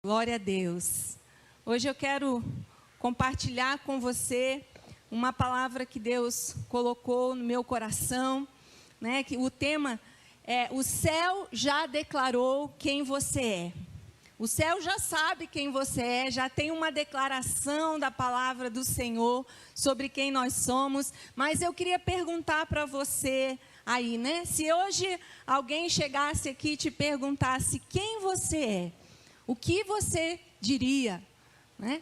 Glória a Deus. Hoje eu quero compartilhar com você uma palavra que Deus colocou no meu coração, né? Que o tema é: o céu já declarou quem você é. O céu já sabe quem você é, já tem uma declaração da palavra do Senhor sobre quem nós somos, mas eu queria perguntar para você aí, né? Se hoje alguém chegasse aqui e te perguntasse quem você é, o que você diria, né?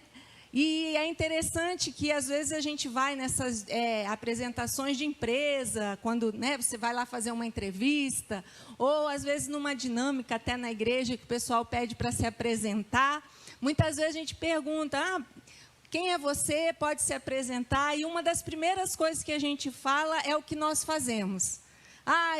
E é interessante que às vezes a gente vai nessas apresentações de empresa, quando, né, você vai lá fazer uma entrevista, ou às vezes numa dinâmica até na igreja que o pessoal pede para se apresentar. Muitas vezes a gente pergunta, quem é você? Pode se apresentar. E uma das primeiras coisas que a gente fala é o que nós fazemos.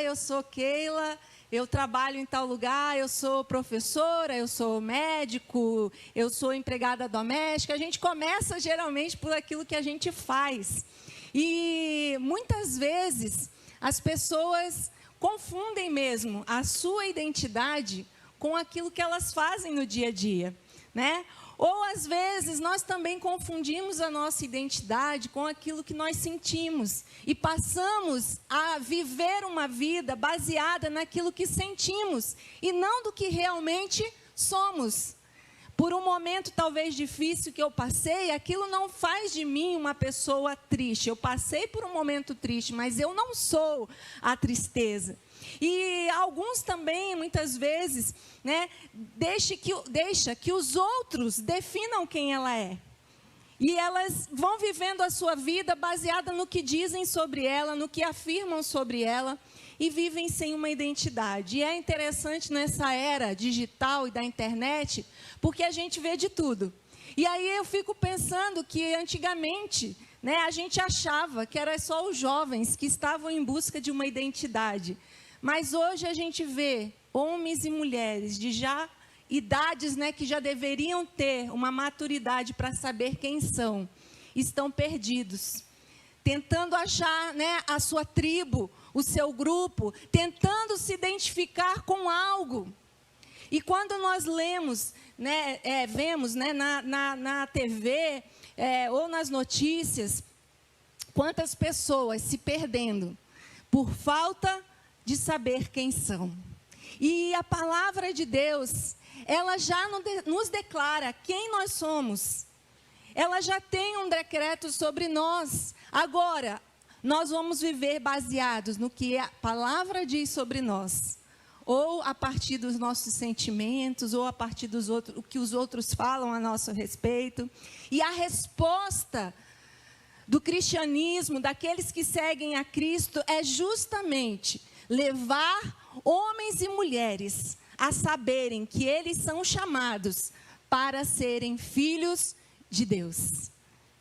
Eu sou Keila, eu trabalho em tal lugar, eu sou professora, eu sou médico, eu sou empregada doméstica. A gente começa geralmente por aquilo que a gente faz. E muitas vezes as pessoas confundem mesmo a sua identidade com aquilo que elas fazem no dia a dia, né? Ou às vezes nós também confundimos a nossa identidade com aquilo que nós sentimos e passamos a viver uma vida baseada naquilo que sentimos e não do que realmente somos. Por um momento talvez difícil que eu passei, aquilo não faz de mim uma pessoa triste. Eu passei por um momento triste, mas eu não sou a tristeza. E alguns também, muitas vezes, né, deixa que os outros definam quem ela é. E elas vão vivendo a sua vida baseada no que dizem sobre ela, no que afirmam sobre ela, e vivem sem uma identidade. E é interessante nessa era digital e da internet, porque a gente vê de tudo. E aí eu fico pensando que antigamente, né, a gente achava que era só os jovens que estavam em busca de uma identidade. Mas hoje a gente vê homens e mulheres de já idades, né, que já deveriam ter uma maturidade para saber quem são, estão perdidos, tentando achar, né, a sua tribo, o seu grupo, tentando se identificar com algo. E quando nós lemos, né, vemos, né, na TV ou nas notícias, quantas pessoas se perdendo por falta de saber quem são. E a palavra de Deus, ela já nos declara quem nós somos. Ela já tem um decreto sobre nós. Agora, nós vamos viver baseados no que a palavra diz sobre nós, ou a partir dos nossos sentimentos, ou a partir dos outros, o que os outros falam a nosso respeito. E a resposta do cristianismo, daqueles que seguem a Cristo, é justamente levar homens e mulheres a saberem que eles são chamados para serem filhos de Deus.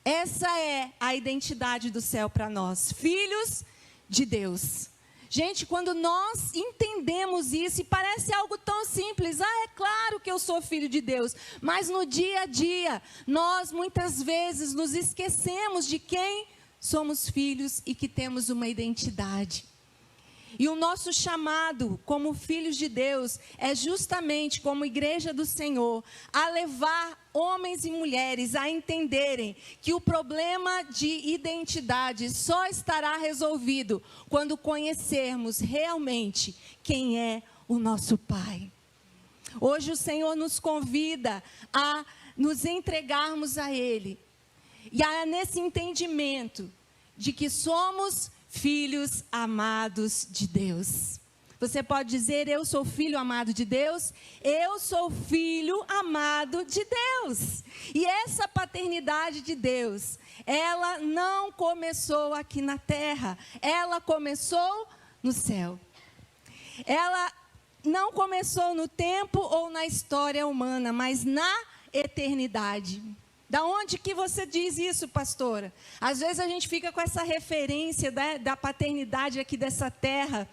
Essa é a identidade do céu para nós, filhos de Deus. Gente, quando nós entendemos isso, e parece algo tão simples, é claro que eu sou filho de Deus, mas no dia a dia, nós muitas vezes nos esquecemos de quem somos filhos e que temos uma identidade. E o nosso chamado como filhos de Deus é justamente como igreja do Senhor, a levar homens e mulheres a entenderem que o problema de identidade só estará resolvido quando conhecermos realmente quem é o nosso Pai. Hoje o Senhor nos convida a nos entregarmos a Ele. E nesse entendimento de que somos filhos amados de Deus. Você pode dizer: eu sou filho amado de Deus? Eu sou filho amado de Deus. E essa paternidade de Deus, ela não começou aqui na terra, ela começou no céu. Ela não começou no tempo ou na história humana, mas na eternidade. Da onde que você diz isso, pastora? Às vezes a gente fica com essa referência da paternidade aqui dessa terra,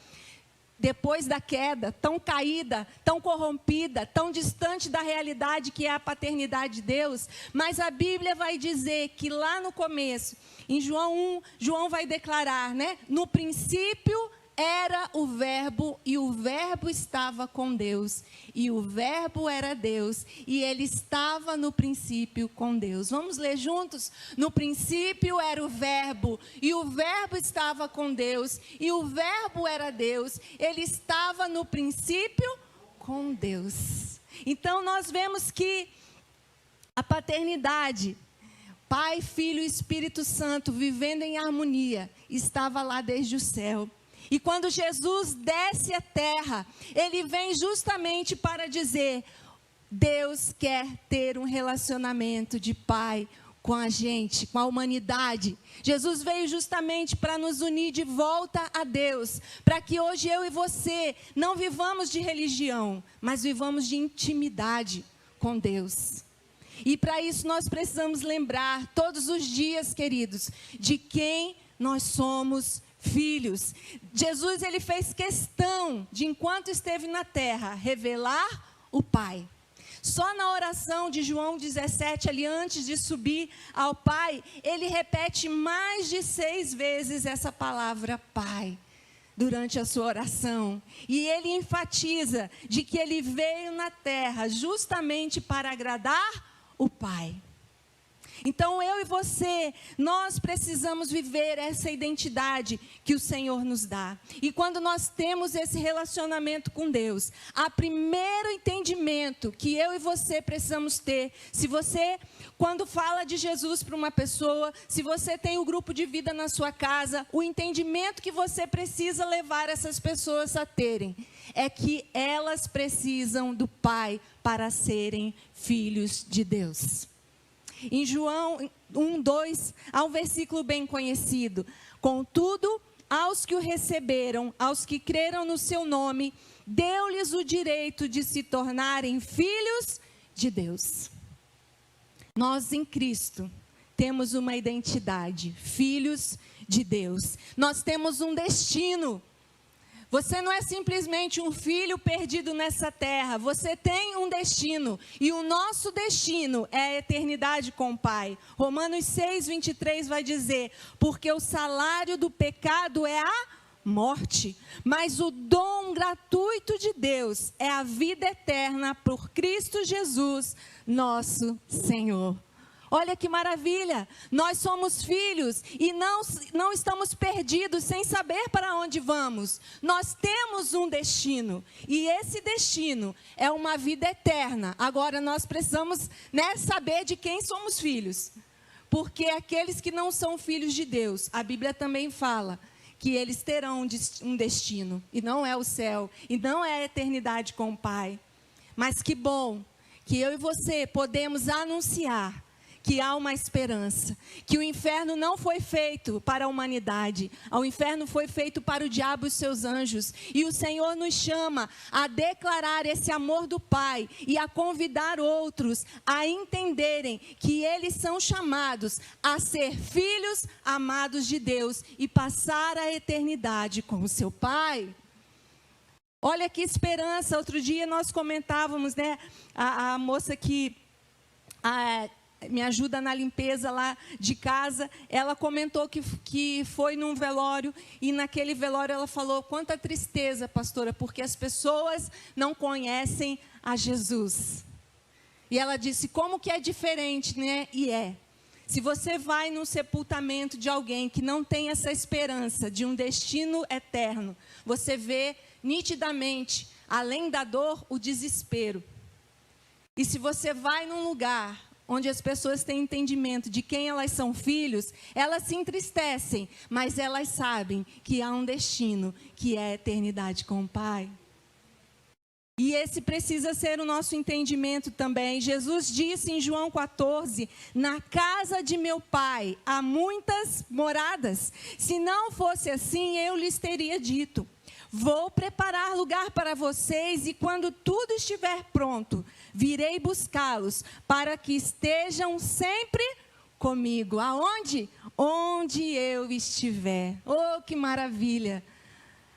depois da queda, tão caída, tão corrompida, tão distante da realidade que é a paternidade de Deus. Mas a Bíblia vai dizer que lá no começo, em João 1, João vai declarar, né? No princípio era o Verbo, e o Verbo estava com Deus, e o Verbo era Deus, e ele estava no princípio com Deus. Vamos ler juntos? No princípio era o Verbo, e o Verbo estava com Deus, e o Verbo era Deus, ele estava no princípio com Deus. Então nós vemos que a paternidade, Pai, Filho e Espírito Santo, vivendo em harmonia, estava lá desde o céu. E quando Jesus desce à terra, ele vem justamente para dizer: Deus quer ter um relacionamento de Pai com a gente, com a humanidade. Jesus veio justamente para nos unir de volta a Deus, para que hoje eu e você não vivamos de religião, mas vivamos de intimidade com Deus. E para isso nós precisamos lembrar todos os dias, queridos, de quem nós somos filhos. Jesus, ele fez questão de, enquanto esteve na terra, revelar o Pai. Só na oração de João 17, ali antes de subir ao Pai, ele repete mais de 6 vezes essa palavra Pai, durante a sua oração. E ele enfatiza de que ele veio na terra justamente para agradar o Pai. Então eu e você, nós precisamos viver essa identidade que o Senhor nos dá. E quando nós temos esse relacionamento com Deus, o primeiro entendimento que eu e você precisamos ter, se você, quando fala de Jesus para uma pessoa, se você tem o grupo de vida na sua casa, o entendimento que você precisa levar essas pessoas a terem, é que elas precisam do Pai para serem filhos de Deus. Em João 1:2, há um versículo bem conhecido: contudo, aos que o receberam, aos que creram no seu nome, deu-lhes o direito de se tornarem filhos de Deus. Nós em Cristo temos uma identidade, filhos de Deus. Nós temos um destino. Você não é simplesmente um filho perdido nessa terra, você tem um destino, e o nosso destino é a eternidade com o Pai. Romanos 6:23 vai dizer: porque o salário do pecado é a morte, mas o dom gratuito de Deus é a vida eterna por Cristo Jesus, nosso Senhor. Olha que maravilha, nós somos filhos e não estamos perdidos sem saber para onde vamos. Nós temos um destino, e esse destino é uma vida eterna. Agora nós precisamos, saber de quem somos filhos, porque aqueles que não são filhos de Deus, a Bíblia também fala que eles terão um destino, e não é o céu, e não é a eternidade com o Pai. Mas que bom que eu e você podemos anunciar que há uma esperança, que o inferno não foi feito para a humanidade, o inferno foi feito para o diabo e os seus anjos, e o Senhor nos chama a declarar esse amor do Pai, e a convidar outros a entenderem que eles são chamados a ser filhos amados de Deus, e passar a eternidade com o seu Pai. Olha que esperança. Outro dia nós comentávamos, a moça que me ajuda na limpeza lá de casa, ela comentou que foi num velório, e naquele velório ela falou: quanta tristeza, pastora, porque as pessoas não conhecem a Jesus. E ela disse: como que é diferente, E é. Se você vai num sepultamento de alguém que não tem essa esperança de um destino eterno, você vê nitidamente, além da dor, o desespero. E se você vai num lugar onde as pessoas têm entendimento de quem elas são filhos, elas se entristecem, mas elas sabem que há um destino, que é a eternidade com o Pai. E esse precisa ser o nosso entendimento também. Jesus disse em João 14, na casa de meu Pai há muitas moradas, se não fosse assim eu lhes teria dito. Vou preparar lugar para vocês, e quando tudo estiver pronto, virei buscá-los, para que estejam sempre comigo. Aonde? Onde eu estiver. Oh, que maravilha!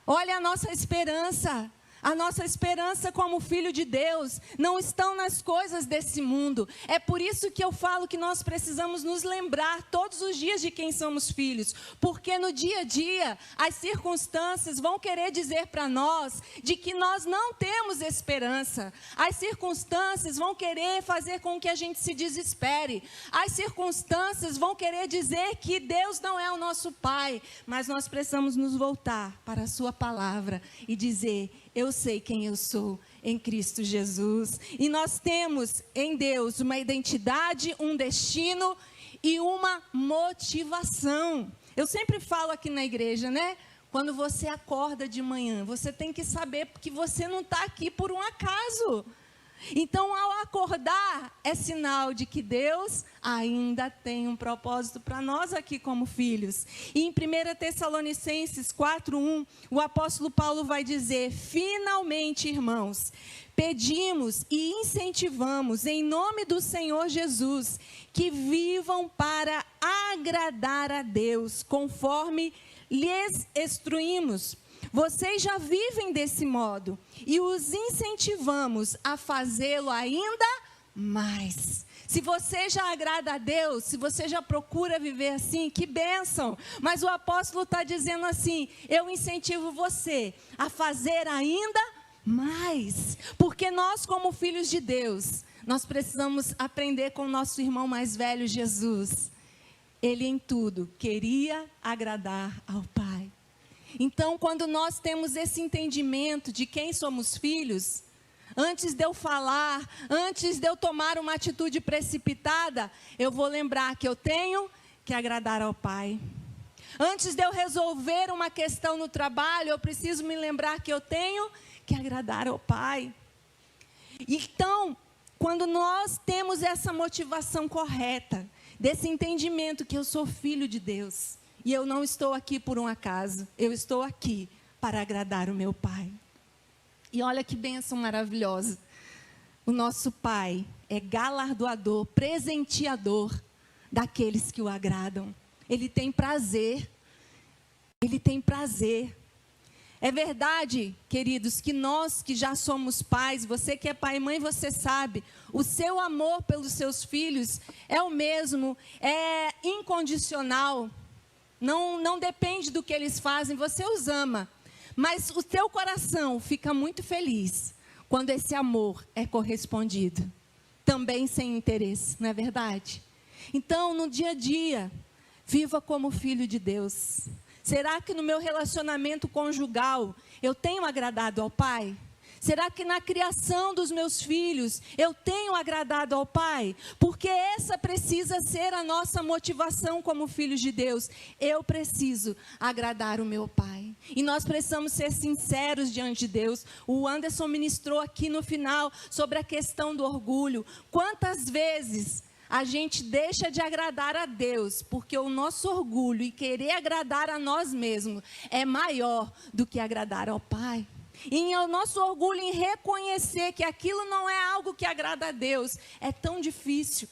Olha a nossa esperança. A nossa esperança como filho de Deus não estão nas coisas desse mundo. É por isso que eu falo que nós precisamos nos lembrar todos os dias de quem somos filhos. Porque no dia a dia, as circunstâncias vão querer dizer para nós de que nós não temos esperança. As circunstâncias vão querer fazer com que a gente se desespere. As circunstâncias vão querer dizer que Deus não é o nosso Pai. Mas nós precisamos nos voltar para a sua palavra e dizer: eu sei quem eu sou em Cristo Jesus. E nós temos em Deus uma identidade, um destino e uma motivação. Eu sempre falo aqui na igreja, né? Quando você acorda de manhã, você tem que saber que você não está aqui por um acaso. Então, ao acordar, é sinal de que Deus ainda tem um propósito para nós aqui como filhos. E em 1 Tessalonicenses 4:1, o apóstolo Paulo vai dizer: finalmente, irmãos, pedimos e incentivamos em nome do Senhor Jesus que vivam para agradar a Deus, conforme lhes instruímos. Vocês já vivem desse modo e os incentivamos a fazê-lo ainda mais. Se você já agrada a Deus, se você já procura viver assim, que bênção. Mas o apóstolo está dizendo assim: eu incentivo você a fazer ainda mais. Porque nós, como filhos de Deus, nós precisamos aprender com o nosso irmão mais velho, Jesus. Ele em tudo queria agradar ao Pai. Então, quando nós temos esse entendimento de quem somos filhos, antes de eu falar, antes de eu tomar uma atitude precipitada, eu vou lembrar que eu tenho que agradar ao Pai. Antes de eu resolver uma questão no trabalho, eu preciso me lembrar que eu tenho que agradar ao Pai. Então, quando nós temos essa motivação correta, desse entendimento que eu sou filho de Deus, e eu não estou aqui por um acaso, eu estou aqui para agradar o meu Pai. E olha que bênção maravilhosa. O nosso Pai é galardoador, presenteador daqueles que o agradam. Ele tem prazer. Ele tem prazer. É verdade, queridos, que nós que já somos pais, você que é pai e mãe, você sabe, o seu amor pelos seus filhos é o mesmo, é incondicional. Não depende do que eles fazem, você os ama. Mas o teu coração fica muito feliz quando esse amor é correspondido. Também sem interesse, não é verdade? Então, no dia a dia, viva como filho de Deus. Será que no meu relacionamento conjugal eu tenho agradado ao Pai? Será que na criação dos meus filhos eu tenho agradado ao Pai? Porque essa precisa ser a nossa motivação como filhos de Deus. Eu preciso agradar o meu Pai. E nós precisamos ser sinceros diante de Deus. O Anderson ministrou aqui no final sobre a questão do orgulho. Quantas vezes a gente deixa de agradar a Deus, porque o nosso orgulho e querer agradar a nós mesmos é maior do que agradar ao Pai. E o nosso orgulho em reconhecer que aquilo não é algo que agrada a Deus é tão difícil.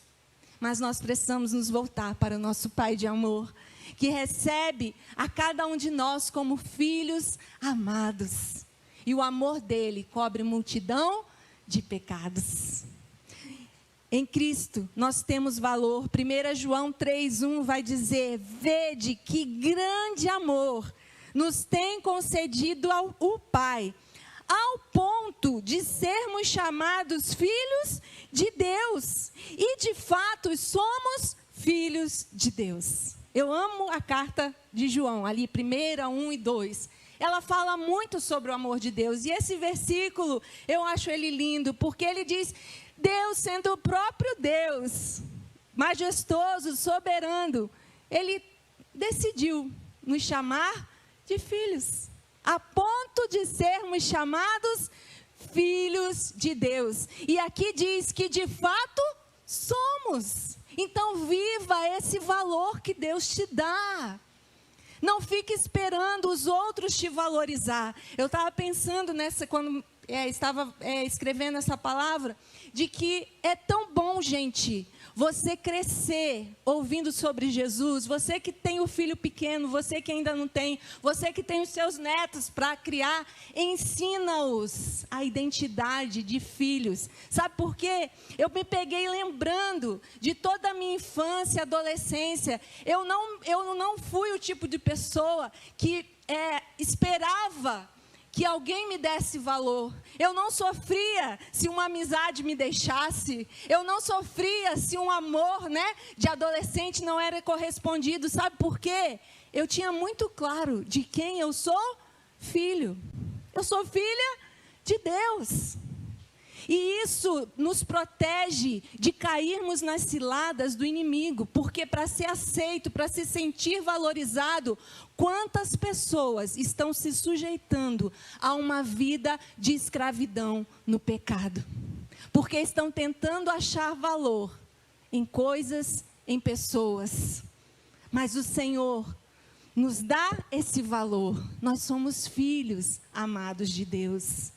Mas nós precisamos nos voltar para o nosso Pai de amor, que recebe a cada um de nós como filhos amados. E o amor dele cobre multidão de pecados. Em Cristo nós temos valor. 1 João 3:1 vai dizer: vede que grande amor nos tem concedido o Pai, ao ponto de sermos chamados filhos de Deus. E de fato somos filhos de Deus. Eu amo a carta de João, ali 1, 1 e 2. Ela fala muito sobre o amor de Deus. E esse versículo, eu acho ele lindo, porque ele diz: Deus sendo o próprio Deus, majestoso, soberano, ele decidiu nos chamar de filhos, a ponto de sermos chamados filhos de Deus. E aqui diz que de fato somos. Então viva esse valor que Deus te dá. Não fique esperando os outros te valorizar. Eu estava pensando quando estava escrevendo essa palavra, de que é tão bom, gente, você crescer ouvindo sobre Jesus, você que tem o filho pequeno, você que ainda não tem, você que tem os seus netos para criar, ensina-os a identidade de filhos. Sabe por quê? Eu me peguei lembrando de toda a minha infância, adolescência. Eu não fui o tipo de pessoa que esperava que alguém me desse valor. Eu não sofria se uma amizade me deixasse. Eu não sofria se um amor, de adolescente não era correspondido. Sabe por quê? Eu tinha muito claro de quem eu sou filho. Eu sou filha de Deus. E isso nos protege de cairmos nas ciladas do inimigo, porque para ser aceito, para se sentir valorizado, quantas pessoas estão se sujeitando a uma vida de escravidão no pecado? Porque estão tentando achar valor em coisas, em pessoas. Mas o Senhor nos dá esse valor. Nós somos filhos amados de Deus.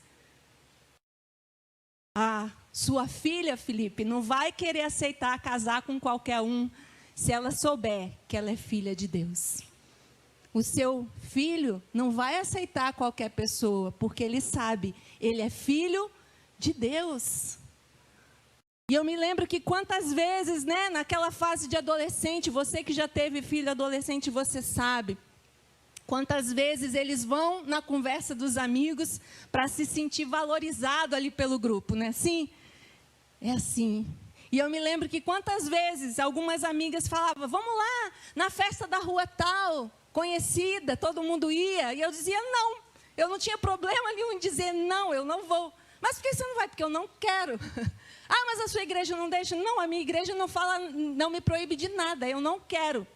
A sua filha, Felipe, não vai querer aceitar casar com qualquer um se ela souber que ela é filha de Deus. O seu filho não vai aceitar qualquer pessoa, porque ele sabe, ele é filho de Deus. E eu me lembro que quantas vezes, naquela fase de adolescente, você que já teve filho adolescente, você sabe, quantas vezes eles vão na conversa dos amigos para se sentir valorizado ali pelo grupo, não é assim? É assim. E eu me lembro que quantas vezes algumas amigas falavam, vamos lá na festa da rua tal, conhecida, todo mundo ia. E eu dizia, não, eu não tinha problema nenhum em dizer, não, eu não vou. Mas por que você não vai? Porque eu não quero. Ah, mas a sua igreja não deixa? Não, a minha igreja não fala, não me proíbe de nada, eu não quero.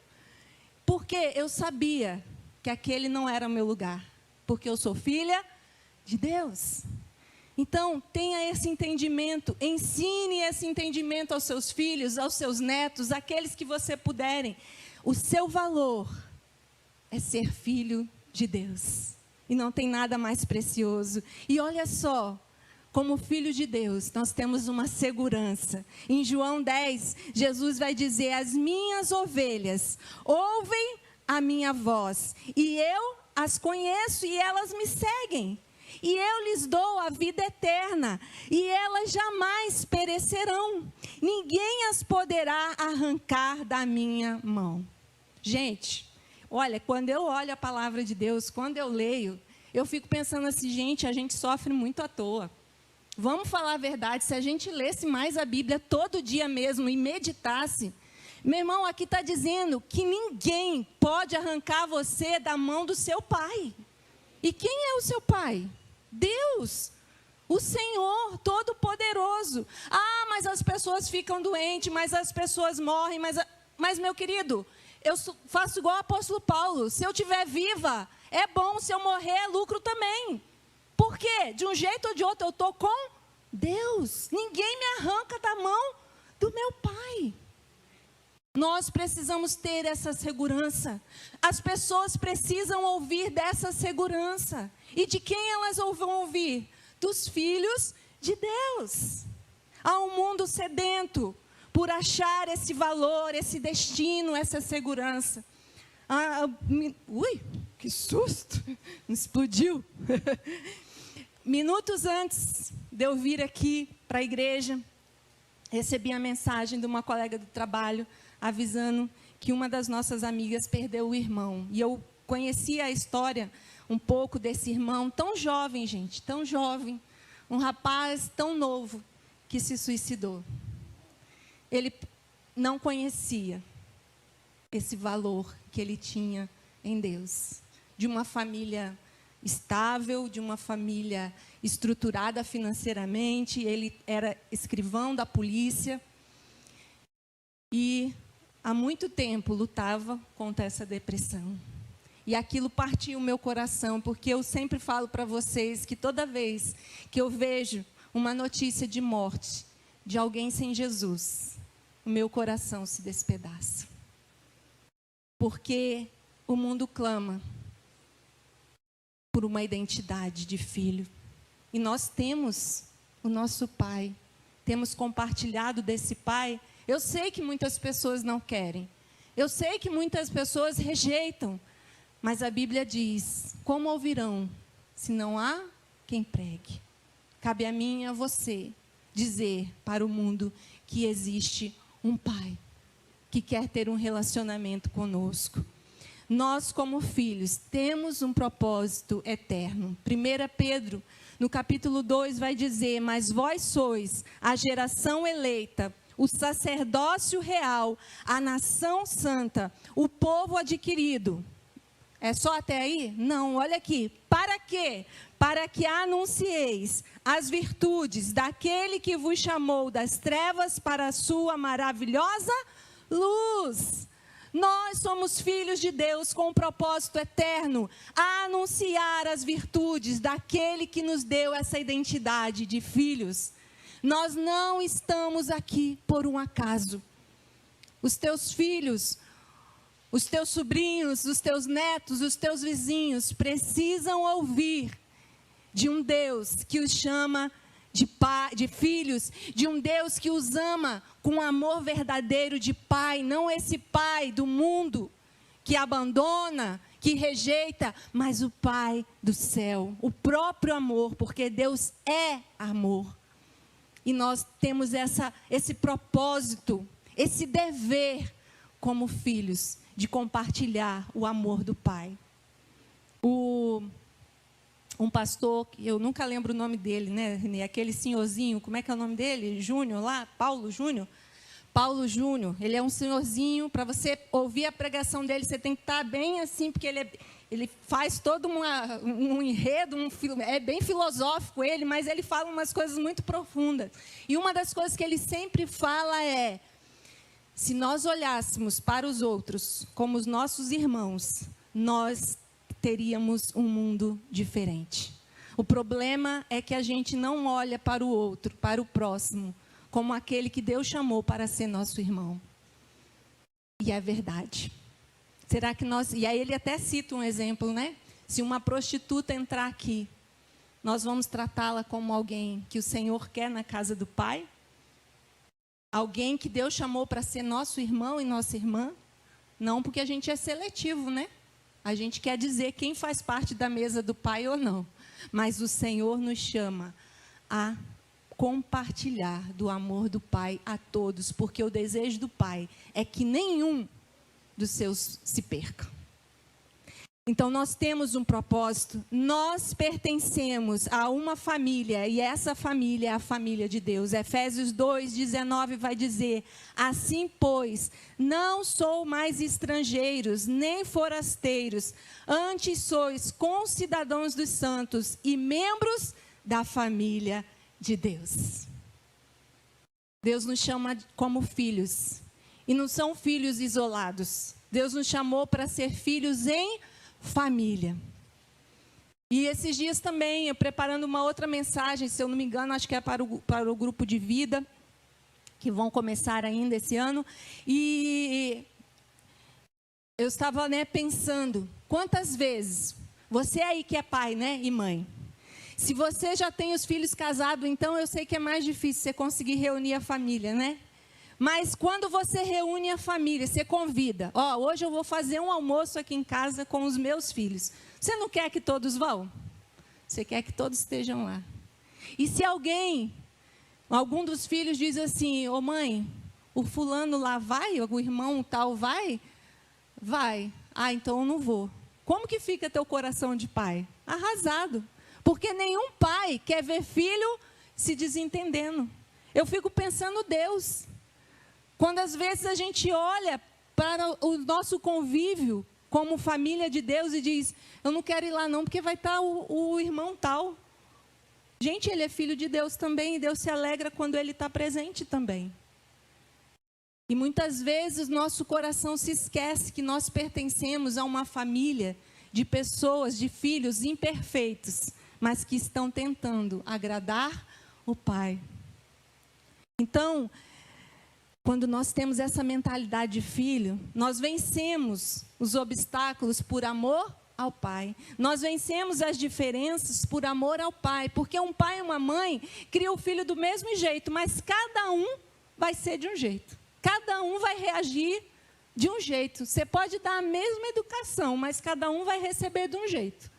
Porque eu sabia que aquele não era o meu lugar, porque eu sou filha de Deus. Então, tenha esse entendimento, ensine esse entendimento aos seus filhos, aos seus netos, aqueles que você puderem. O seu valor é ser filho de Deus, e não tem nada mais precioso. E olha só, como filho de Deus, nós temos uma segurança. Em João 10, Jesus vai dizer, as minhas ovelhas ouvem a minha voz, e eu as conheço e elas me seguem. E eu lhes dou a vida eterna, e elas jamais perecerão. Ninguém as poderá arrancar da minha mão. Gente, olha, quando eu olho a palavra de Deus, quando eu leio, eu fico pensando assim, gente, a gente sofre muito à toa. Vamos falar a verdade, se a gente lesse mais a Bíblia todo dia mesmo e meditasse, meu irmão, aqui está dizendo que ninguém pode arrancar você da mão do seu pai. E quem é o seu pai? Deus, o Senhor Todo-Poderoso. Ah, mas as pessoas ficam doentes, mas as pessoas morrem, mas meu querido, eu faço igual o apóstolo Paulo, se eu estiver viva, é bom, se eu morrer é lucro também. Por quê? De um jeito ou de outro eu estou com Deus. Ninguém me arranca da mão do meu pai. Nós precisamos ter essa segurança. As pessoas precisam ouvir dessa segurança. E de quem elas vão ouvir? Dos filhos de Deus. Há um mundo sedento por achar esse valor, esse destino, essa segurança. Ui, que susto! Explodiu. Minutos antes de eu vir aqui para a igreja, recebi a mensagem de uma colega do trabalho, avisando que uma das nossas amigas perdeu o irmão. E eu conhecia a história um pouco desse irmão, tão jovem, gente, tão jovem, um rapaz tão novo, que se suicidou. Ele não conhecia esse valor que ele tinha em Deus, de uma família estável, de uma família estruturada financeiramente, ele era escrivão da polícia, e há muito tempo lutava contra essa depressão. E aquilo partiu o meu coração, porque eu sempre falo para vocês que toda vez que eu vejo uma notícia de morte de alguém sem Jesus, o meu coração se despedaça. Porque o mundo clama por uma identidade de filho. E nós temos o nosso Pai, temos compartilhado desse Pai. Eu sei que muitas pessoas não querem, eu sei que muitas pessoas rejeitam, mas a Bíblia diz: como ouvirão se não há quem pregue? Cabe a mim e a você dizer para o mundo que existe um Pai que quer ter um relacionamento conosco. Nós, como filhos, temos um propósito eterno. 1 Pedro, no capítulo 2, vai dizer: mas vós sois a geração eleita, o sacerdócio real, a nação santa, o povo adquirido. É só até aí? Não, olha aqui. Para quê? Para que anuncieis as virtudes daquele que vos chamou das trevas para a sua maravilhosa luz. Nós somos filhos de Deus com um propósito eterno, a anunciar as virtudes daquele que nos deu essa identidade de filhos. Nós não estamos aqui por um acaso. Os teus filhos, os teus sobrinhos, os teus netos, os teus vizinhos precisam ouvir de um Deus que os chama de filhos, de um Deus que os ama com amor verdadeiro de pai, não esse pai do mundo que abandona, que rejeita, mas o Pai do céu, o próprio amor, porque Deus é amor. E nós temos esse propósito, esse dever como filhos de compartilhar o amor do Pai. Um pastor, eu nunca lembro o nome dele, né, Renê? Aquele senhorzinho, como é que é o nome dele? Júnior lá? Paulo Júnior? Paulo Júnior, ele é um senhorzinho. Para você ouvir a pregação dele, você tem que estar bem assim, porque ele faz todo um enredo, é bem filosófico ele, mas ele fala umas coisas muito profundas. E uma das coisas que ele sempre fala é: se nós olhássemos para os outros como os nossos irmãos, nós teríamos um mundo diferente. O problema é que a gente não olha para o outro, para o próximo, como aquele que Deus chamou para ser nosso irmão. E é verdade. Será que nós... E aí ele até cita um exemplo, né? Se uma prostituta entrar aqui, nós vamos tratá-la como alguém que o Senhor quer na casa do Pai? Alguém que Deus chamou para ser nosso irmão e nossa irmã? Não, porque a gente é seletivo, né? A gente quer dizer quem faz parte da mesa do Pai ou não. Mas o Senhor nos chama a compartilhar do amor do Pai a todos, porque o desejo do Pai é que nenhum dos seus se perca. Então, nós temos um propósito, nós pertencemos a uma família, e essa família é a família de Deus. Efésios 2:19 vai dizer: assim, pois, não sou mais estrangeiros, nem forasteiros, antes sois concidadãos dos santos e membros da família de Deus. Deus nos chama como filhos, e não são filhos isolados. Deus nos chamou para ser filhos em família. E esses dias também, eu preparando uma outra mensagem, se eu não me engano, acho que é para o grupo de vida, que vão começar ainda esse ano, e eu estava, pensando, quantas vezes, você aí que é pai, e mãe, se você já tem os filhos casados, então eu sei que é mais difícil você conseguir reunir a família, Mas quando você reúne a família, você convida: hoje eu vou fazer um almoço aqui em casa com os meus filhos. Você não quer que todos vão? Você quer que todos estejam lá. E se algum dos filhos diz assim: ô mãe, o fulano lá vai? O irmão tal vai? Vai. Ah, então eu não vou. Como que fica teu coração de pai? Arrasado. Porque nenhum pai quer ver filho se desentendendo. Eu fico pensando, Deus... Quando às vezes a gente olha para o nosso convívio como família de Deus e diz: eu não quero ir lá não, porque vai estar o irmão tal. Gente, ele é filho de Deus também, e Deus se alegra quando ele está presente também. E muitas vezes nosso coração se esquece que nós pertencemos a uma família de pessoas, de filhos imperfeitos, mas que estão tentando agradar o Pai. Então, quando nós temos essa mentalidade de filho, nós vencemos os obstáculos por amor ao Pai. Nós vencemos as diferenças por amor ao Pai, porque um pai e uma mãe criam o filho do mesmo jeito, mas cada um vai ser de um jeito. Cada um vai reagir de um jeito. Você pode dar a mesma educação, mas cada um vai receber de um jeito.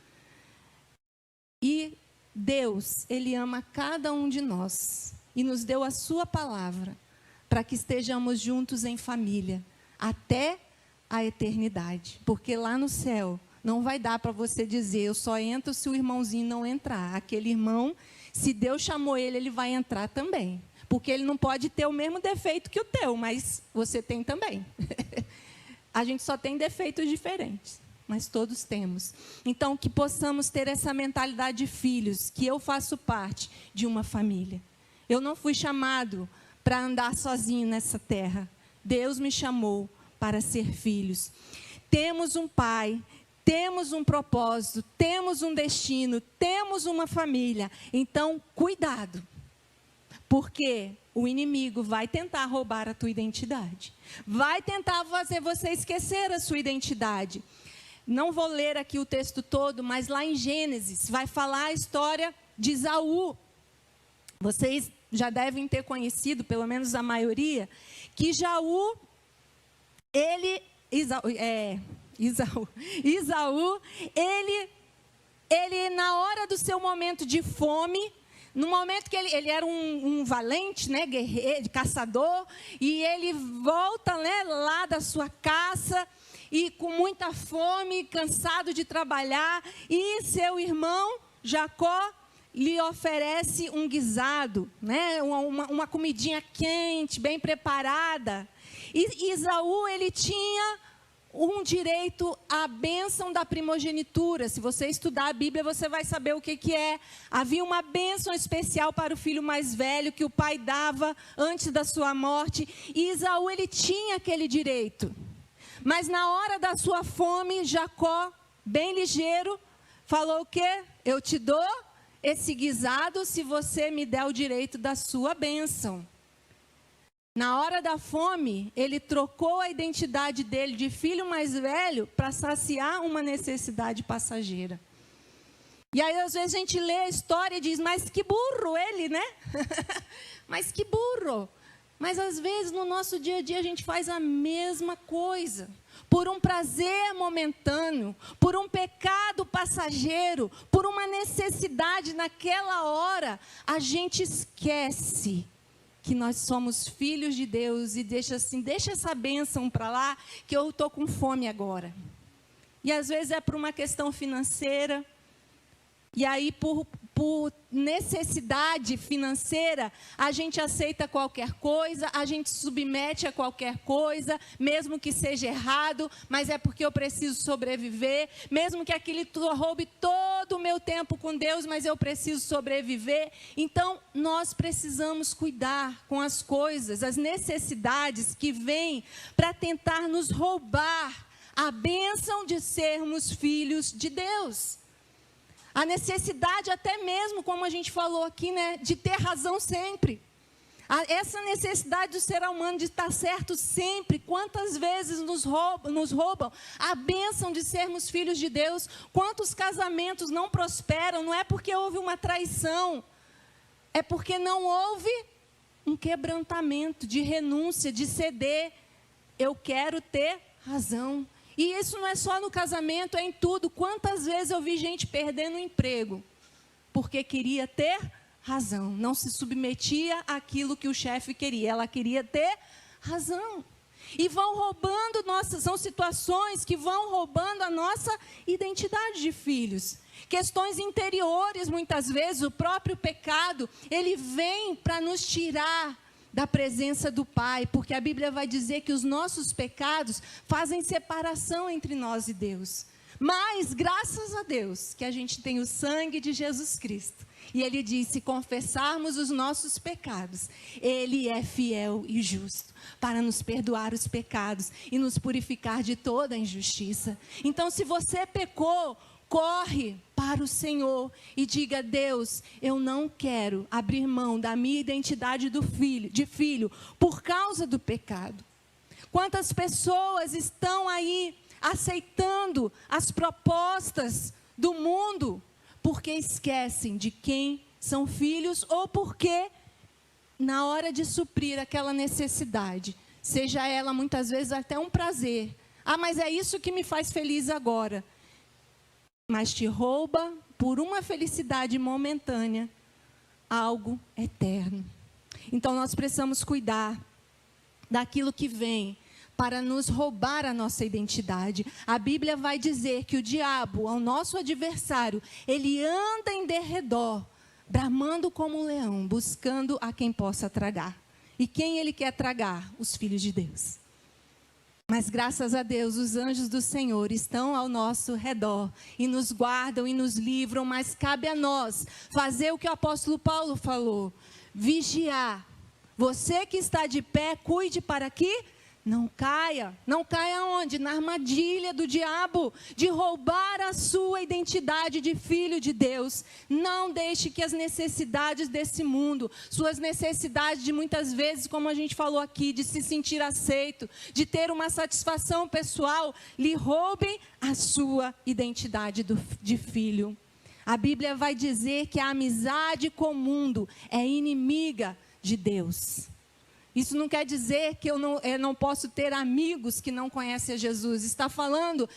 E Deus, Ele ama cada um de nós e nos deu a sua palavra para que estejamos juntos em família até a eternidade. Porque lá no céu não vai dar para você dizer, eu só entro se o irmãozinho não entrar. Aquele irmão, se Deus chamou ele, ele vai entrar também. Porque ele não pode ter o mesmo defeito que o teu, mas você tem também. A gente só tem defeitos diferentes, mas todos temos. Então, que possamos ter essa mentalidade de filhos, que eu faço parte de uma família. Eu não fui chamado para andar sozinho nessa terra. Deus me chamou para ser filhos. Temos um pai, temos um propósito, temos um destino, temos uma família. Então, cuidado. Porque o inimigo vai tentar roubar a tua identidade. Vai tentar fazer você esquecer a sua identidade. Não vou ler aqui o texto todo, mas lá em Gênesis vai falar a história de Esaú. Vocês já devem ter conhecido, pelo menos a maioria, que Esaú, ele na hora do seu momento de fome, no momento que ele era um valente, né, guerreiro, caçador, e ele volta, né, lá da sua caça, e com muita fome, cansado de trabalhar, e seu irmão Jacó lhe oferece um guisado, né, uma comidinha quente, bem preparada. E Esaú, ele tinha um direito à bênção da primogenitura. Se você estudar a Bíblia, você vai saber o que é. Havia uma bênção especial para o filho mais velho, que o pai dava antes da sua morte. E Esaú, ele tinha aquele direito. Mas na hora da sua fome, Jacó, bem ligeiro, falou o quê? Eu te dou esse guisado se você me der o direito da sua bênção. Na hora da fome, ele trocou a identidade dele de filho mais velho para saciar uma necessidade passageira. E aí, às vezes, a gente lê a história e diz, mas que burro ele, né? Mas que burro. Mas, às vezes, no nosso dia a dia, a gente faz a mesma coisa. Por um prazer momentâneo, por um pecado passageiro, por uma necessidade naquela hora, a gente esquece que nós somos filhos de Deus e deixa essa bênção para lá, que eu estou com fome agora. E às vezes é por uma questão financeira, e aí por necessidade financeira, a gente aceita qualquer coisa, a gente submete a qualquer coisa, mesmo que seja errado, mas é porque eu preciso sobreviver, mesmo que aquilo roube todo o meu tempo com Deus, mas eu preciso sobreviver. Então, nós precisamos cuidar com as coisas, as necessidades que vêm para tentar nos roubar a bênção de sermos filhos de Deus. A necessidade até mesmo, como a gente falou aqui, né, de ter razão sempre. Essa necessidade do ser humano de estar certo sempre. Quantas vezes nos roubam a bênção de sermos filhos de Deus. Quantos casamentos não prosperam, não é porque houve uma traição, é porque não houve um quebrantamento de renúncia, de ceder. Eu quero ter razão. E isso não é só no casamento, é em tudo. Quantas vezes eu vi gente perdendo o emprego porque queria ter razão, não se submetia àquilo que o chefe queria, ela queria ter razão. E vão roubando são situações que vão roubando a nossa identidade de filhos. Questões interiores, muitas vezes, o próprio pecado, ele vem para nos tirar da presença do Pai, porque a Bíblia vai dizer que os nossos pecados fazem separação entre nós e Deus. Mas, graças a Deus, que a gente tem o sangue de Jesus Cristo. E Ele diz, se confessarmos os nossos pecados, Ele é fiel e justo para nos perdoar os pecados e nos purificar de toda injustiça. Então, se você pecou, corre para o Senhor e diga, Deus, eu não quero abrir mão da minha identidade de filho por causa do pecado. Quantas pessoas estão aí aceitando as propostas do mundo, porque esquecem de quem são filhos, ou porque na hora de suprir aquela necessidade, seja ela muitas vezes até um prazer. Ah, mas é isso que me faz feliz agora. Mas te rouba por uma felicidade momentânea algo eterno. Então nós precisamos cuidar daquilo que vem para nos roubar a nossa identidade. A Bíblia vai dizer que o diabo, o nosso adversário, ele anda em derredor, bramando como um leão, buscando a quem possa tragar. E quem ele quer tragar? Os filhos de Deus. Mas graças a Deus, os anjos do Senhor estão ao nosso redor e nos guardam e nos livram, mas cabe a nós fazer o que o apóstolo Paulo falou: vigiar. Você que está de pé, cuide para que não caia. Não caia onde? Na armadilha do diabo, de roubar a sua identidade de filho de Deus. Não deixe que as necessidades desse mundo, suas necessidades de muitas vezes, como a gente falou aqui, de se sentir aceito, de ter uma satisfação pessoal, lhe roubem a sua identidade de filho. A Bíblia vai dizer que a amizade com o mundo é inimiga de Deus. Isso não quer dizer que eu não posso ter amigos que não conhecem a Jesus. Está falando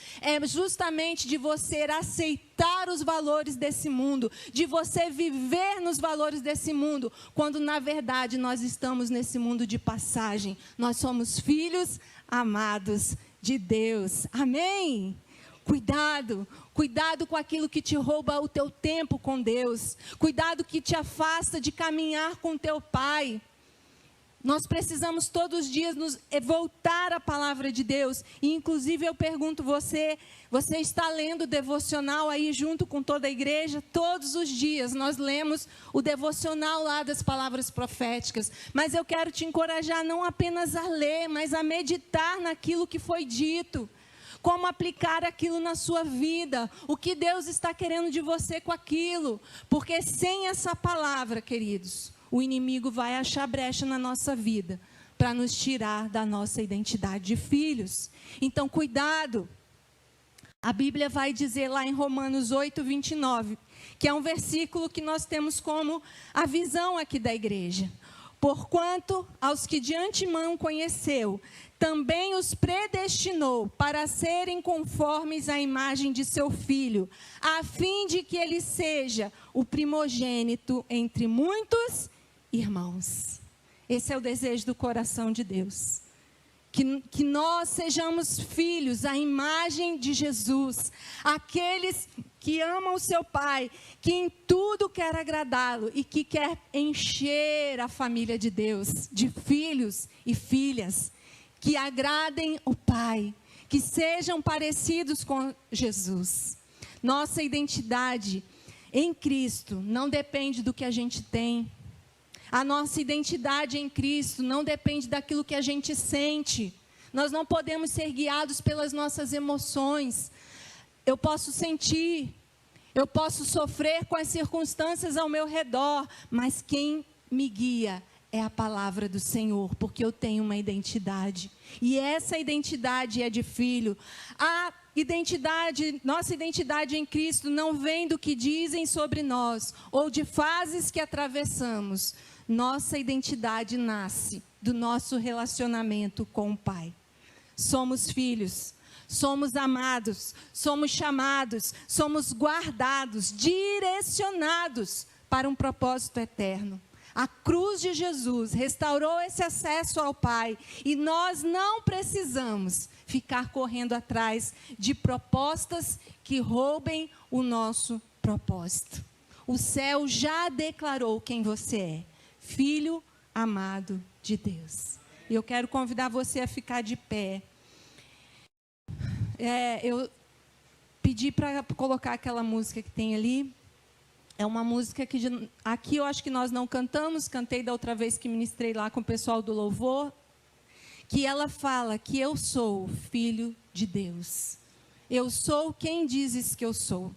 justamente de você aceitar os valores desse mundo, de você viver nos valores desse mundo, quando na verdade nós estamos nesse mundo de passagem. Nós somos filhos amados de Deus. Amém? Cuidado, cuidado com aquilo que te rouba o teu tempo com Deus. Cuidado que te afasta de caminhar com teu Pai. Nós precisamos todos os dias nos voltar à palavra de Deus. E inclusive eu pergunto você está lendo o devocional aí junto com toda a igreja? Todos os dias nós lemos o devocional lá das palavras proféticas. Mas eu quero te encorajar não apenas a ler, mas a meditar naquilo que foi dito. Como aplicar aquilo na sua vida, o que Deus está querendo de você com aquilo. Porque sem essa palavra, queridos, o inimigo vai achar brecha na nossa vida para nos tirar da nossa identidade de filhos. Então, cuidado. A Bíblia vai dizer lá em Romanos 8, 29, que é um versículo que nós temos como a visão aqui da igreja. Porquanto aos que de antemão conheceu, também os predestinou para serem conformes à imagem de seu Filho, a fim de que ele seja o primogênito entre muitos irmãos. Esse é o desejo do coração de Deus. Que nós sejamos filhos à imagem de Jesus, aqueles que amam o seu Pai, que em tudo quer agradá-lo e que quer encher a família de Deus, de filhos e filhas, que agradem o Pai, que sejam parecidos com Jesus. Nossa identidade em Cristo não depende do que a gente tem. A nossa identidade em Cristo não depende daquilo que a gente sente. Nós não podemos ser guiados pelas nossas emoções. Eu posso sentir, eu posso sofrer com as circunstâncias ao meu redor, mas quem me guia é a palavra do Senhor, porque eu tenho uma identidade. E essa identidade é de filho. A identidade, nossa identidade em Cristo não vem do que dizem sobre nós, ou de fases que atravessamos. Nossa identidade nasce do nosso relacionamento com o Pai. Somos filhos, somos amados, somos chamados, somos guardados, direcionados para um propósito eterno. A cruz de Jesus restaurou esse acesso ao Pai e nós não precisamos ficar correndo atrás de propostas que roubem o nosso propósito. O céu já declarou quem você é, filho amado de Deus. E eu quero convidar você a ficar de pé. Eu pedi para colocar aquela música que tem ali. É uma música que aqui eu acho que nós não cantamos, cantei da outra vez que ministrei lá com o pessoal do louvor, que ela fala que eu sou filho de Deus. Eu sou quem dizes que eu sou.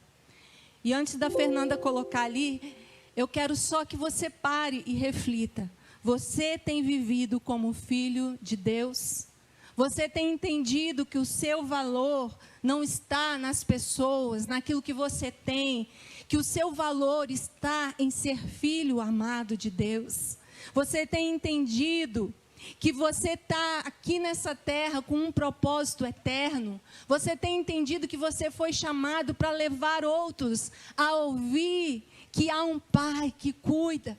E antes da Fernanda colocar ali, eu quero só que você pare e reflita. Você tem vivido como filho de Deus? Você tem entendido que o seu valor não está nas pessoas, naquilo que você tem, que o seu valor está em ser filho amado de Deus. Você tem entendido que você está aqui nessa terra com um propósito eterno. Você tem entendido que você foi chamado para levar outros a ouvir que há um Pai que cuida.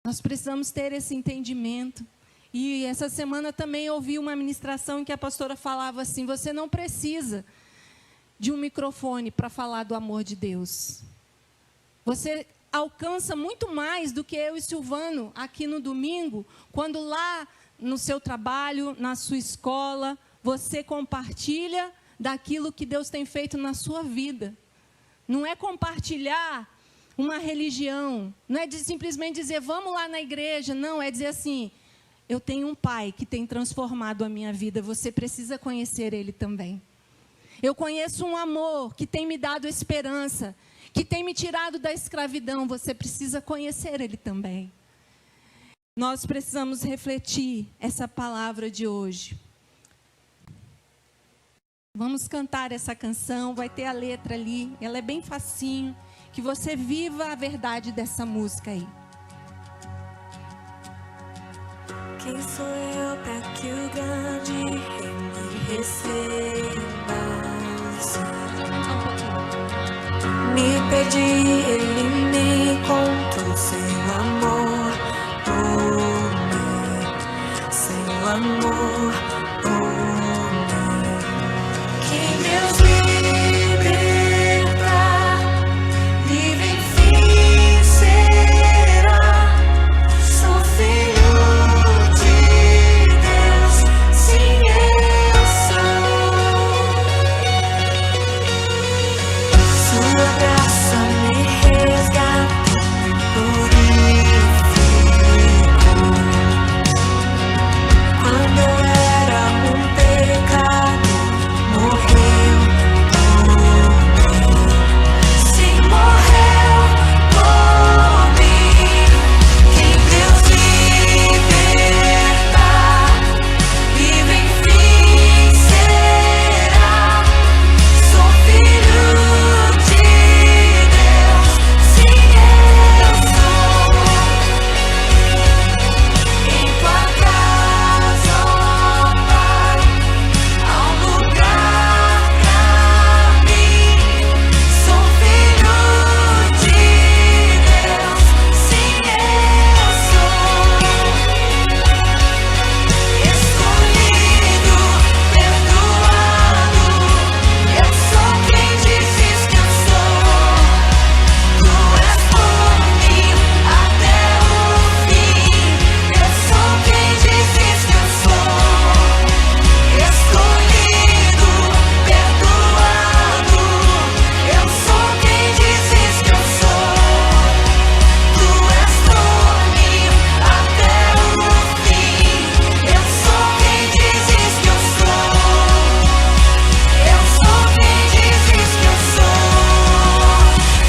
Nós precisamos ter esse entendimento. E essa semana também ouvi uma ministração em que a pastora falava assim: você não precisa de um microfone para falar do amor de Deus. Você alcança muito mais do que eu e Silvano aqui no domingo, quando lá no seu trabalho, na sua escola, você compartilha daquilo que Deus tem feito na sua vida. Não é compartilhar uma religião, não é simplesmente dizer vamos lá na igreja, não, é dizer assim: eu tenho um Pai que tem transformado a minha vida, você precisa conhecer Ele também. Eu conheço um amor que tem me dado esperança, que tem me tirado da escravidão, você precisa conhecer Ele também. Nós precisamos refletir essa palavra de hoje. Vamos cantar essa canção, vai ter a letra ali, ela é bem facinho, que você viva a verdade dessa música aí. Quem sou eu para que o grande rei me receba? Me perdi, ele me encontrou, seu amor por mim, seu amor por mim. Que Deus liberta, livre enfim será. Sou filho de Deus, sim eu sou. Sua graça me resgatou, me purificou. Quando eu era um pecador, morreu por mim. Sim, morreu por mim. Quem Deus liberta, livre enfim será. Sou filho de Deus, sim eu sou. Em tua casa, ó Pai, há um lugar pra mim. Sou filho de Deus, sim eu sou. Escolhido, perdoado, eu sou quem dizes que eu sou. Tu és por mim até o fim. Eu sou quem dizes que eu sou. Escolhido, perdoado, eu sou quem dizes que eu sou. Tu és por mim até o fim. Eu sou quem dizes que eu sou. Eu sou quem dizes que eu sou.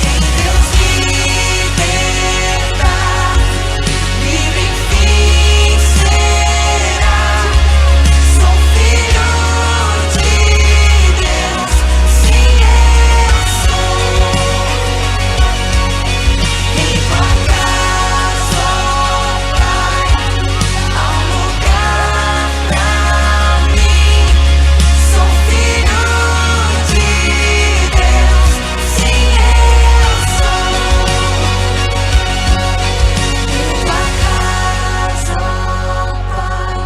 Quem Deus liberta, livre enfim será. Sou filho de Deus, sim eu sou. Em tua casa, ó Pai, há um lugar pra mim. Sou filho de Deus, sim eu sou. Em tua casa, ó Pai,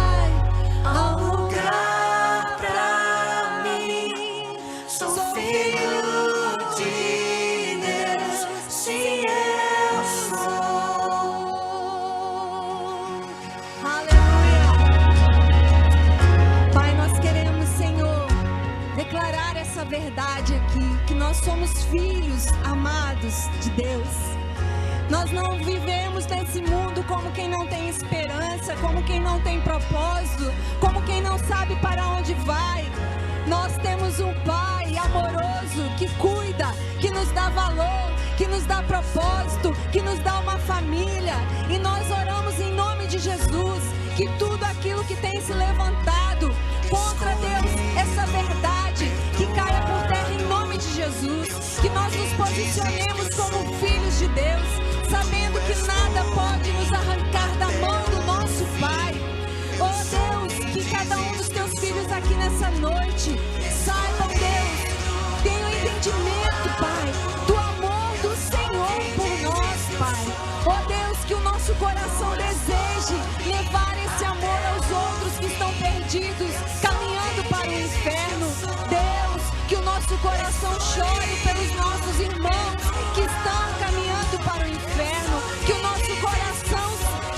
há um lugar pra mim. Sou filho de Deus, sim eu sou. Aleluia. Pai, nós queremos, Senhor, declarar essa verdade aqui, que nós somos filhos amados de Deus. Nós não vivemos nesse mundo como quem não tem esperança, como quem não tem propósito, como quem não sabe para onde vai. Nós temos um Pai amoroso que cuida, que nos dá valor, que nos dá propósito, que nos dá uma família. E nós oramos em nome de Jesus, que tudo aquilo que tem se levantado contra Deus, essa verdade, que caia por terra em nome de Jesus, que nós nos posicionemos como filhos de Deus, sabendo que nada pode nos arrancar da mão do nosso Pai. Oh Deus, que cada um dos teus filhos aqui nessa noite saibam, Deus, tenham entendimento, Pai, do amor do Senhor por nós, Pai. Oh Deus, que o nosso coração deseje levar esse amor aos outros que estão perdidos, caminhando para o inferno. Deus, que o nosso coração chore pelos nossos irmãos que estão caminhando para o inferno. Que o nosso coração,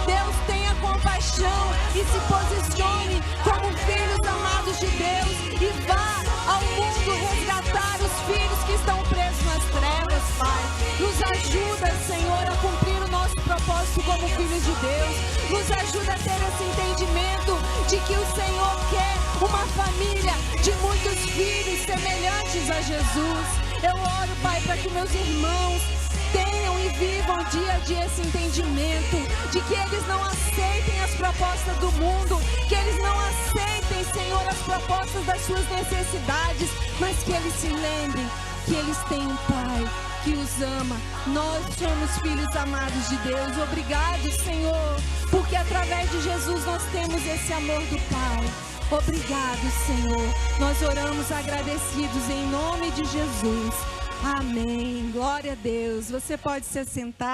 Deus, tenha compaixão e se posicione como filhos amados de Deus e vá ao mundo resgatar os filhos que estão presos nas trevas, Pai. Nos ajuda, Senhor, a cumprir o nosso propósito como filhos de Deus. Nos ajuda a ter esse entendimento de que o Senhor quer uma família de muitos filhos semelhantes a Jesus. Eu oro, Pai, para que meus irmãos tenham e vivam dia a dia esse entendimento de que eles não aceitem as propostas do mundo, que eles não aceitem, Senhor, as propostas das suas necessidades, mas que eles se lembrem que eles têm um Pai que os ama. Nós somos filhos amados de Deus. Obrigado, Senhor, porque através de Jesus nós temos esse amor do Pai. Obrigado, Senhor. Nós oramos agradecidos em nome de Jesus. Amém. Glória a Deus. Você pode se assentar.